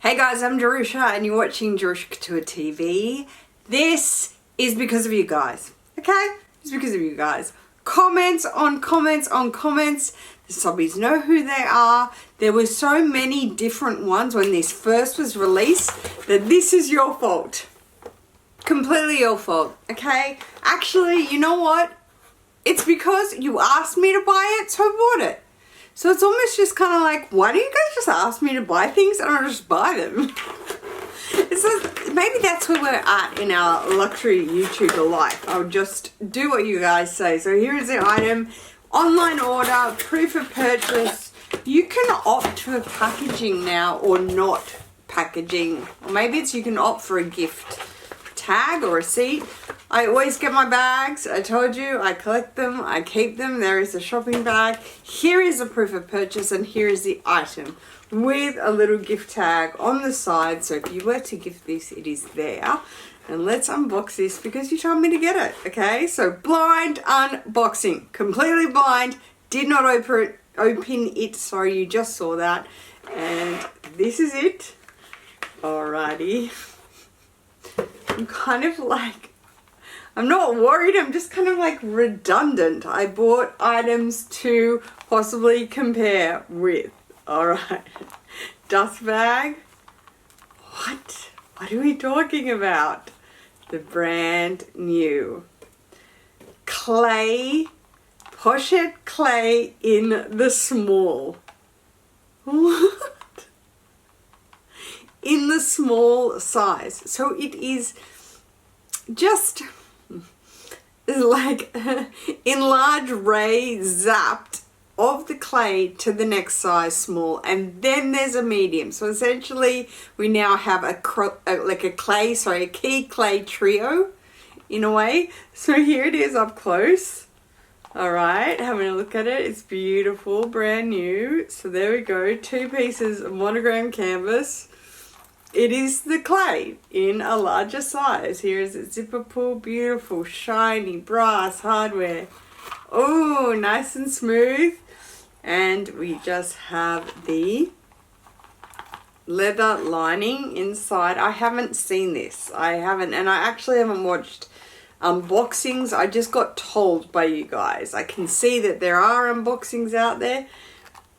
Hey guys, I'm Jerusha and you're watching Jerusha Couture.tv. This is because of you guys, okay? It's because of you guys. Comments on comments on comments. The subbies know who they are. There were so many different ones when this first was released that this is your fault. Completely your fault, okay? Actually, you know what? It's because you asked me to buy it, so I bought it. So it's almost just kind of like, why don't you guys just ask me to buy things and I'll just buy them? Maybe that's where we're at in our luxury YouTuber life. I'll just do what you guys say. So here is the item, online order, proof of purchase. You can opt for packaging now or not packaging. Or maybe it's you can opt for a gift tag or receipt. I always get my bags. I told you, I collect them, I keep them. There is a shopping bag. Here is a proof of purchase and here is the item with a little gift tag on the side. So if you were to gift this, it is there. And let's unbox this because you told me to get it, okay? So blind unboxing, completely blind. Did not open it, sorry, you just saw that. And this is it. Alrighty. I'm kind of like, I'm not worried, I'm just kind of like redundant. I bought items to possibly compare with. Alright. Dust bag. What? What are we talking about? The brand new clay, pochette clay in the small. What? In the small size. So it is just like enlarged ray zapped of the clay to the next size small, and then there's a medium. So essentially we now have a key clay trio in a way. So here it is up close. All right, having a look at it. It's beautiful, brand new. So there we go, 2 pieces of monogram canvas. It is the clay in a larger size. Here is its zipper pull, beautiful, shiny, brass hardware. Oh, nice and smooth. And we just have the leather lining inside. I haven't seen this. I haven't, and I actually haven't watched unboxings. I just got told by you guys. I can see that there are unboxings out there.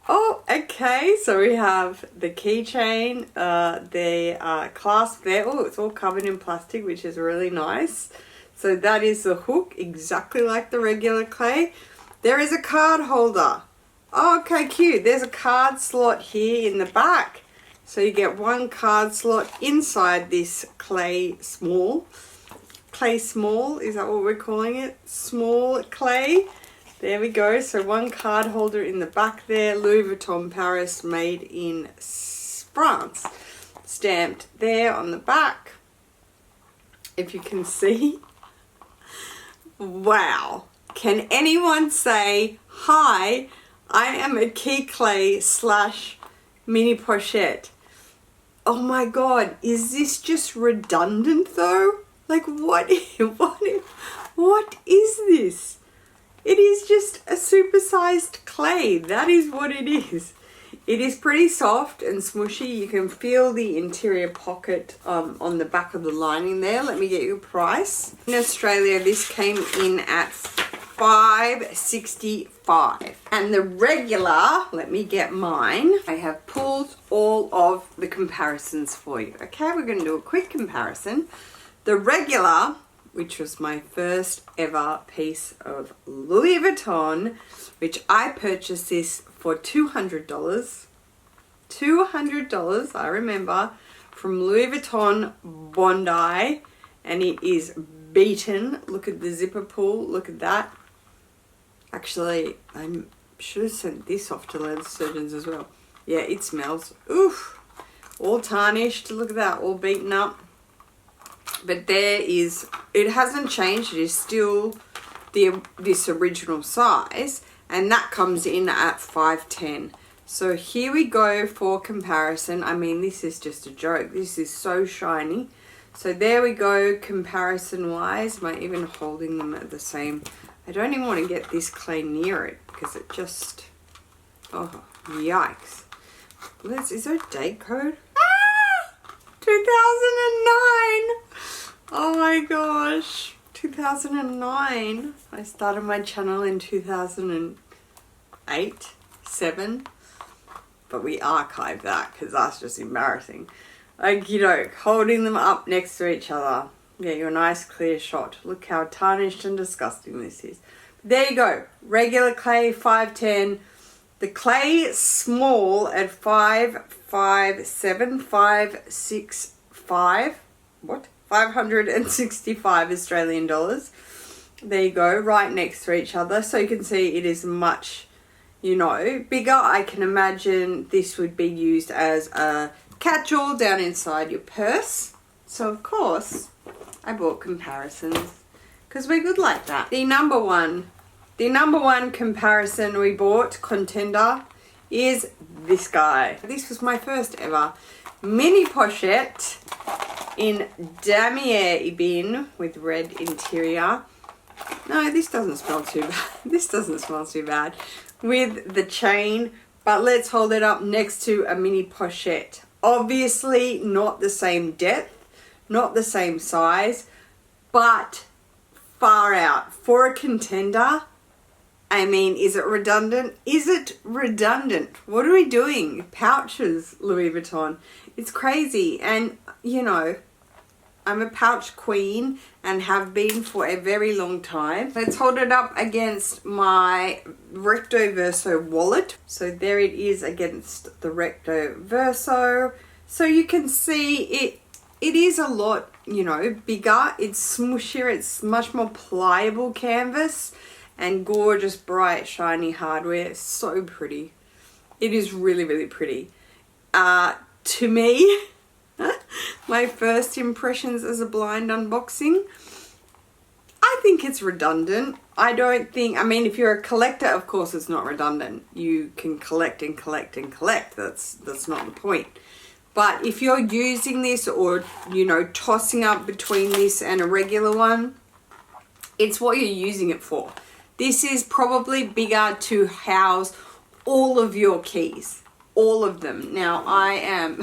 Oh, okay, so we have the keychain, the clasp there. Oh, it's all covered in plastic, which is really nice. So that is the hook, exactly like the regular clay. There is a card holder. Oh, okay, cute. There's a card slot here in the back. So you get 1 card slot inside this clay small. Clay small, is that what we're calling it? Small clay. There we go, so 1 card holder in the back there, Louis Vuitton Paris, made in France. Stamped there on the back, if you can see. Wow. Can anyone say, hi, I am a key clay / mini pochette. Oh my God, is this just redundant though? Like what is this? It is just a supersized clay. That is what it is. It is pretty soft and smushy. You can feel the interior pocket on the back of the lining there. Let me get you a price. In Australia, this came in at $5.65. And the regular, let me get mine. I have pulled all of the comparisons for you. Okay, we're going to do a quick comparison. The regular, which was my first ever piece of Louis Vuitton, which I purchased this for $200. $200, I remember, from Louis Vuitton Bondi, and it is beaten. Look at the zipper pull, look at that. Actually, I should have sent this off to leather surgeons as well. Yeah, it smells. Oof, all tarnished, look at that, all beaten up. But there is, it hasn't changed, it is still this original size, and that comes in at $5.10. So here we go for comparison. I mean, this is just a joke. This is so shiny. So there we go, comparison wise. Am I even holding them at the same? I don't even want to get this clay near it because it just, oh, yikes. Is there a date code? Ah! gosh. 2009. I started my channel in 2008, 7. But we archived that because that's just embarrassing. Okie doke. Holding them up next to each other. Get you a nice clear shot. Look how tarnished and disgusting this is. There you go. Regular clay, 510. The clay small at 557, 565. What? 565 Australian dollars. There you go. Right next to each other. So you can see it is much, you know, bigger. I can imagine this would be used as a catch-all down inside your purse. So of course, I bought comparisons because we're good like that. The number one comparison we bought, contender, is this guy. This was my first ever mini pochette in damier ebene with red interior. No, this doesn't smell too bad. This doesn't smell too bad with the chain, but let's hold it up next to a mini pochette. Obviously not the same depth, not the same size, but far out. For a contender, I mean, is it redundant? Is it redundant? What are we doing? Pouches, Louis Vuitton. It's crazy. And, you know, I'm a pouch queen and have been for a very long time. Let's hold it up against my Recto Verso wallet. So there it is against the Recto Verso. So you can see it is a lot, you know, bigger. It's smooshier. It's much more pliable canvas and gorgeous, bright, shiny hardware. So pretty. It is really, really pretty. To me, my first impressions as a blind unboxing, I think it's redundant. I don't think, I mean, if you're a collector, of course it's not redundant. You can collect and collect and collect. That's not the point. But if you're using this or, you know, tossing up between this and a regular one, it's what you're using it for. This is probably bigger to house all of your keys. All of them. Now, I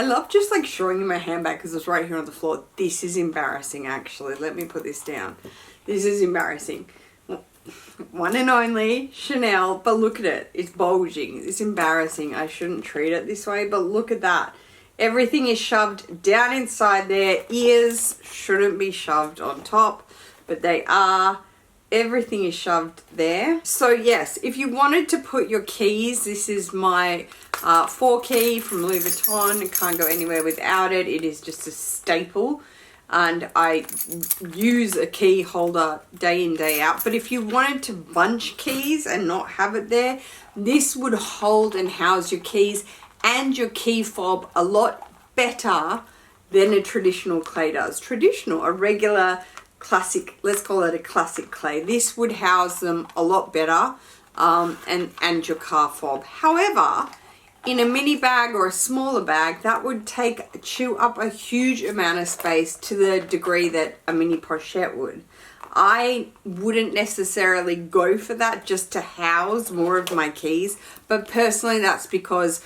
love just like showing you my handbag because it's right here on the floor. This is embarrassing, actually. Let me put this down. This is embarrassing. One and only Chanel, but look at it. It's bulging. It's embarrassing. I shouldn't treat it this way, but look at that. Everything is shoved down inside there. Ears shouldn't be shoved on top, but they are. Everything is shoved there. So yes, if you wanted to put your keys, this is my 4 key from Louis Vuitton. Can't go anywhere without it. It is just a staple. And I use a key holder day in, day out. But if you wanted to bunch keys and not have it there, this would hold and house your keys and your key fob a lot better than a traditional clay does. Traditional, a regular classic, let's call it a classic clay. This would house them a lot better, and your car fob. However, in a mini bag or a smaller bag, that would chew up a huge amount of space to the degree that a mini pochette would. I wouldn't necessarily go for that just to house more of my keys, but personally that's because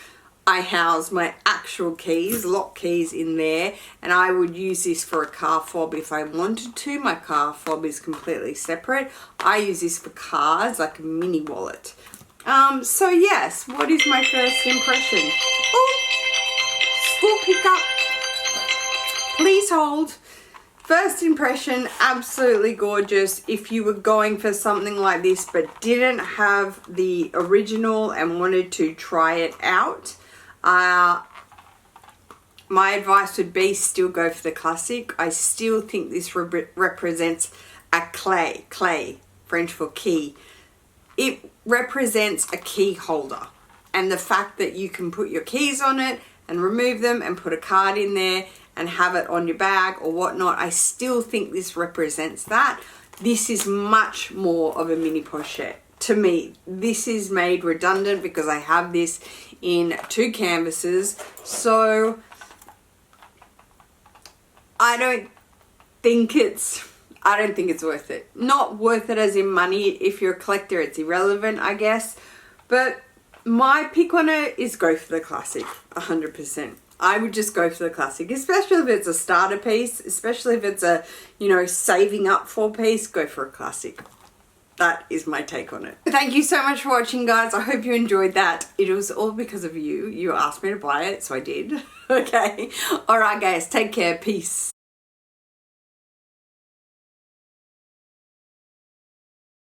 I house my actual keys, lock keys in there, and I would use this for a car fob if I wanted to. My car fob is completely separate. I use this for cars, like a mini wallet. So yes, what is my first impression? Oh, school pickup. Please hold. First impression, absolutely gorgeous. If you were going for something like this but didn't have the original and wanted to try it out, my advice would be still go for the classic. I still think this represents a clay, French for key. It represents a key holder, and the fact that you can put your keys on it and remove them and put a card in there and have it on your bag or whatnot, I still think this represents that. This is much more of a mini pochette. To me, this is made redundant because I have this in 2 canvases, so I don't think it's worth it. Not worth it as in money. If you're a collector, it's irrelevant, I guess. But my pick on it is go for the classic, 100%. I would just go for the classic, especially if it's a starter piece, especially if it's a, you know, saving up for piece, go for a classic. That is my take on it. Thank you so much for watching, guys. I hope you enjoyed that. It was all because of you. You asked me to buy it, so I did. Okay. All right, guys. Take care. Peace.